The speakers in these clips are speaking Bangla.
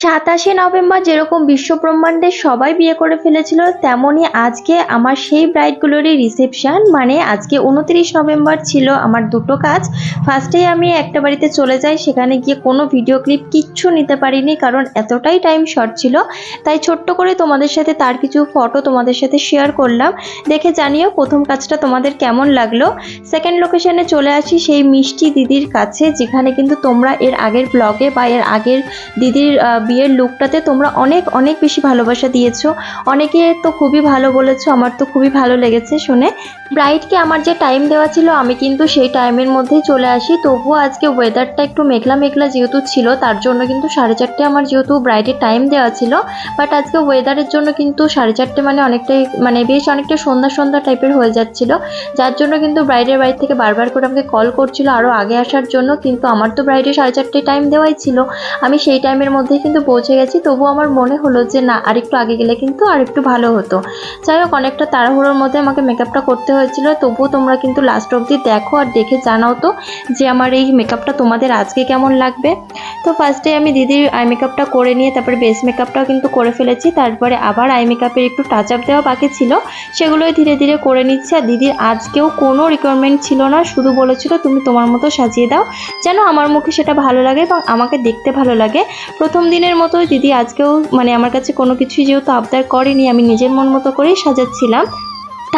27শে নভেম্বর যেরকম বিশ্বব্রহ্মাণ্ডের সবাই বিয়ে করে ফেলেছিল, তেমনই আজকে আমার সেই ব্রাইডগুলোরই রিসেপশন। মানে আজকে 29 নভেম্বর ছিল আমার দুটো কাজ। ফার্স্টেই আমি একটা বাড়িতে চলে যাই, সেখানে গিয়ে কোনো ভিডিও ক্লিপ কিচ্ছু নিতে পারিনি, কারণ এতটাই টাইম শর্ট ছিল। তাই ছোট্ট করে তোমাদের সাথে তার কিছু ফটো তোমাদের সাথে শেয়ার করলাম। দেখে জানিও প্রথম কাজটা তোমাদের কেমন লাগলো। সেকেন্ড লোকেশনে চলে আসি সেই মিষ্টি দিদির কাছে, যেখানে কিন্তু তোমরা এর আগের ব্লগে বা এর আগের দিদির বিয়ের লুকটাতে তোমরা অনেক অনেক বেশি ভালোবাসা দিয়েছো। অনেকে তো খুবই ভালো বলেছো, আমার তো খুবই ভালো লেগেছে শুনে। ব্রাইডকে আমার যে টাইম দেওয়া ছিল আমি কিন্তু সেই টাইমের মধ্যেই চলে আসি। তবুও আজকে ওয়েদারটা একটু মেঘলা মেঘলা যেহেতু ছিল, তার জন্য কিন্তু 4:30 আমার যেহেতু ব্রাইডের টাইম দেওয়া ছিল, বাট আজকে ওয়েদারের জন্য কিন্তু 4:30 মানে অনেকটাই বেশ অনেকটা সন্ধ্যা সন্ধ্যা টাইপের হয়ে যাচ্ছিল, যার জন্য কিন্তু ব্রাইডের বাড়ি থেকে বারবার করে আমাকে কল করছিল আরও আগে আসার জন্য। কিন্তু আমার তো ব্রাইডের 4:30 টাইম দেওয়াই ছিল, আমি সেই টাইমের মধ্যেই কিন্তু পৌঁছে গেছি। তবুও আমার মনে হলো যে না, আরেকটু আগে গেলে কিন্তু আরেকটু ভালো হতো। যাই হোক, অনেকটা তাড়াহুড়োর মধ্যে আমাকে মেকআপটা করতে হয়েছিল। তবুও তোমরা কিন্তু লাস্ট অবধি দেখো আর দেখে জানাও তো যে আমার এই মেকআপটা তোমাদের আজকে কেমন লাগবে। তো ফার্স্টে আমি দিদির আই মেকআপটা করে নিয়ে তারপরে বেস মেকআপটাও কিন্তু করে ফেলেছি। তারপরে আবার আই মেকআপের একটু টাচ আপ দেওয়া বাকি ছিল, সেগুলোই ধীরে ধীরে করে নিচ্ছি। আর দিদির আজকেও কোনো রিকোয়ারমেন্ট ছিল না, শুধু বলেছিল তুমি তোমার মতো সাজিয়ে দাও, যেন আমার মুখে সেটা ভালো লাগে এবং আমাকে দেখতে ভালো লাগে। প্রথম দিনের মতো দিদি আজকেও আমার কাছে কোনো কিছুই যেহেতু আবদার করেনি, আমি নিজের মন মতো করেই সাজাচ্ছিলাম।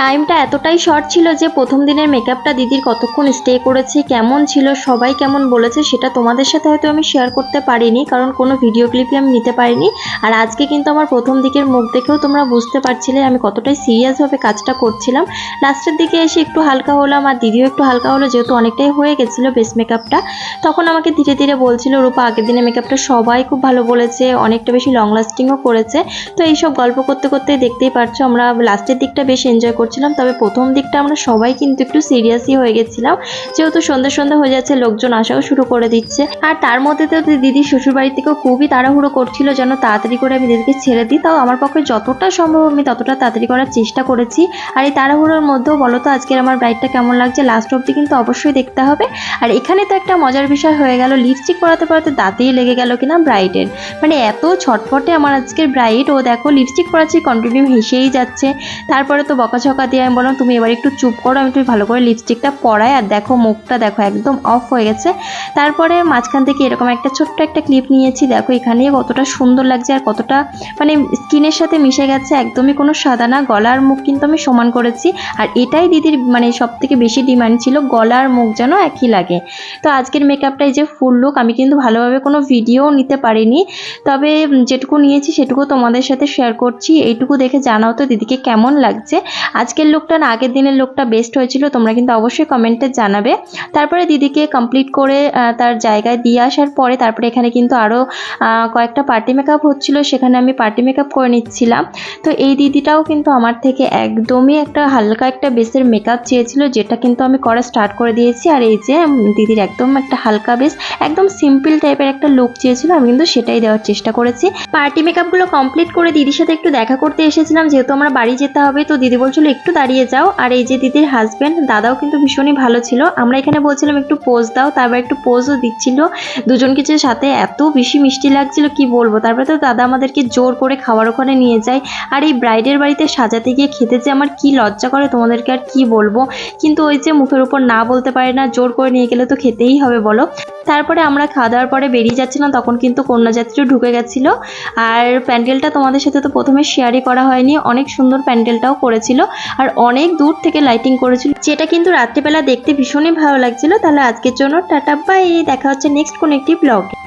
টাইমটা এতটাই শর্ট ছিল যে প্রথম দিনের মেকআপটা দিদির কতক্ষণ স্টে করেছে, কেমন ছিল, সবাই কেমন বলেছে, সেটা তোমাদের সাথে হয়তো আমি শেয়ার করতে পারিনি, কারণ কোনো ভিডিও ক্লিপই আমি নিতে পারিনি। আর আজকে কিন্তু আমার প্রথম দিকের মুখ দেখেও তোমরা বুঝতে পারছিলে আমি কতটাই সিরিয়াসভাবে কাজটা করছিলাম। লাস্টের দিকে এসে একটু হালকা হলাম, আর দিদিও একটু হালকা হলো, যেহেতু অনেকটাই হয়ে গেছিলো বেস মেকআপটা। তখন আমাকে ধীরে ধীরে বলছিল রূপা, আগের দিনের মেকআপটা সবাই খুব ভালো বলেছে, অনেকটা বেশি লং লাস্টিংও করেছে। তো এইসব গল্প করতে করতে দেখতেই পারছো আমরা লাস্টের দিকটা বেশ এনজয় করছিলাম। তবে প্রথম দিকটা আমরা সবাই কিন্তু একটু সিরিয়াসই হয়ে গেছিলাম, যেহেতু সন্ধ্যা সন্ধ্যা হয়ে যাচ্ছে, লোকজন আসাও শুরু করে দিচ্ছে। আর তার মধ্যে তো দিদির শ্বশুর বাড়ি থেকেও খুবই তাড়াহুড়ো করছিল যেন তাড়াতাড়ি করে আমি দিদিকে ছেড়ে দিই। তাও আমার পক্ষে যতটা সম্ভব আমি ততটা তাড়াতাড়ি করার চেষ্টা করেছি। আর এই তাড়াহুড়োর মধ্যেও বলো তো আজকের আমার ব্রাইডটা কেমন লাগছে, লাস্ট অবধি কিন্তু অবশ্যই দেখতে হবে। আর এখানে তো একটা মজার বিষয় হয়ে গেল, লিপস্টিক পরাতে পরাতে দাঁতেই লেগে গেল কিনা ব্রাইডের। এত ছটফটে আমার আজকের ব্রাইড, ও দেখো লিপস্টিক পরাচ্ছি কন্টিনিউ হেসেই যাচ্ছে। তারপরে তো বকাঝকা দিয়ে আমি বললাম তুমি এবার একটু চুপ করো, আমি একটু ভালো করে লিপস্টিকটা পরাই। আর দেখো মুখটা দেখো একদম অফ হয়ে গেছে। তারপরে মাঝখান থেকে এরকম একটা ছোট্ট একটা ক্লিপ নিয়েছি, দেখো এখানে কতটা সুন্দর লাগছে আর কতটা স্কিনের সাথে মিশে গেছে, একদমই কোনো সাদা না। গলার মুখ কিন্তু আমি সমান করেছি, আর এটাই দিদির সব থেকে বেশি ডিমান্ড ছিল, গলার মুখ যেন একই লাগে। তো আজকের মেকআপটা এই যে ফুল লুক, আমি কিন্তু ভালোভাবে কোনো ভিডিও নিতে পারিনি, তবে যেটুকু নিয়েছি সেটুকু তোমাদের সাথে শেয়ার করছি। এইটুকু দেখে জানাও তো দিদিকে কেমন লাগছে। আজকের লুকটা না আগের দিনের লুকটা বেস্ট হয়েছিল, তোমরা কিন্তু অবশ্যই কমেন্টে জানাবে। তারপরে দিদিকে কমপ্লিট করে তার জায়গায় দিয়ে আসার পরে তারপরে এখানে কিন্তু আরও কয়েকটা পার্টি মেকআপ হচ্ছিল, সেখানে আমি পার্টি মেকআপ করে নিচ্ছিলাম। তো এই দিদিটাও কিন্তু আমার থেকে একদমই একটা হালকা একটা বেসের মেকআপ চেয়েছিল, যেটা কিন্তু আমি করা স্টার্ট করে দিয়েছি। আর এই যে দিদির একদম একটা হালকা বেস, একদম সিম্পল টাইপের একটা লুক চেয়েছিল, আমি কিন্তু সেটাই দেওয়ার চেষ্টা করেছি। পার্টি মেকআপগুলো কমপ্লিট করে দিদির সাথে একটু দেখা করতে এসেছিলাম, যেহেতু আমার বাড়ি যেতে হবে। তো দিদি বলছিল একটু দাঁড়িয়ে যাও। আর এই যে দিদির হাজব্যান্ড দাদাও কিন্তু ভীষণই ভালো ছিল, আমরা এখানে বলছিলাম একটু পোজ দাও, তারপর একটু পোজও দিচ্ছিল। দুজন কিছুর সাথে এত বেশি মিষ্টি লাগছিল কি বলবো। তারপরে তো দাদা আমাদেরকে জোর করে খাওয়ার ওখানে নিয়ে যায়। আর এই ব্রাইডের বাড়িতে সাজাতে গিয়ে খেতে যে আমার কি লজ্জা করে তোমাদেরকে আর কি বলবো, কিন্তু ওই যে মুখের উপর না বলতে পারে না, জোর করে নিয়ে গেলে তো খেতেই হবে বলো। তারপরে আমরা খাওয়া দাওয়ার পরে বেরিয়ে যাচ্ছিলাম, তখন কিন্তু কন্যাযাত্রীও ঢুকে গেছিলো। আর প্যান্ডেলটা তোমাদের সাথে তো প্রথমে শেয়ারই করা হয়নি, অনেক সুন্দর প্যান্ডেলটাও করেছিল আর অনেক দূর থেকে লাইটিং করেছিল, যেটা কিন্তু রাত্রিবেলা দেখতে ভীষণই ভালো লাগছিল। তাহলে আজকের জন্য টাটা বাই, দেখা হচ্ছে নেক্সট কোন একটি ব্লগে।